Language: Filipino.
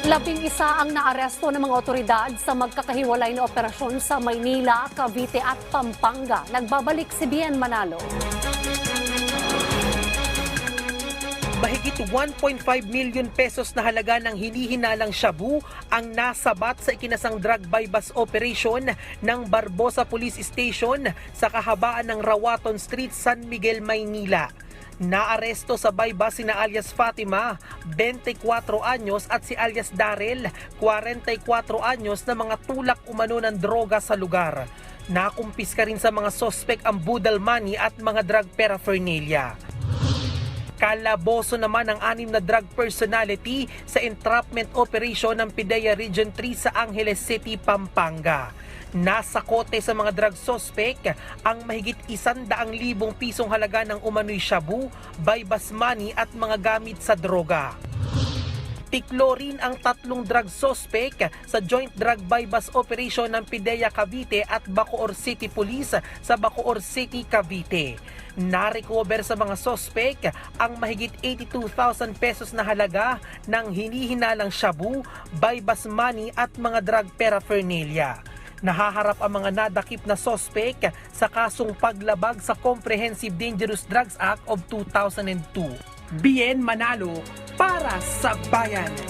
11 ang naaresto ng mga otoridad sa magkakahiwalay na operasyon sa Maynila, Cavite at Pampanga. Nagbabalik si Bien Manalo. Mahigit 1.5 million pesos na halaga ng hinihinalang shabu ang nasabat sa ikinasang drug buy-bust operation ng Barbosa Police Station sa kahabaan ng Rawaton Street, San Miguel, Maynila. Naaresto sa buy-bust sina alias Fatima, 24 anyos at si alias Darrell, 44 anyos na mga tulak umano ng droga sa lugar. Nakumpiska rin sa mga sospek ang budal money at mga drug paraphernalia. Kalaboso naman ang 6 na drug personality sa entrapment operation ng PIDEA Region 3 sa Angeles City, Pampanga. Nasa kote sa mga drug suspect ang mahigit 100,000 pisong halaga ng umano'y shabu, buy-bust money at mga gamit sa droga. Tiklo rin ang 3 drug suspect sa joint drug buy-bust operation ng PIDEA Cavite at Bacoor City Police sa Bacoor City, Cavite. Na-recover sa mga suspect ang mahigit 82,000 pesos na halaga ng hinihinalang shabu, buy-bust money at mga drug paraphernalia. Nahaharap ang mga nadakip na suspect sa kasong paglabag sa Comprehensive Dangerous Drugs Act of 2002. Bien Manalo para sa bayan.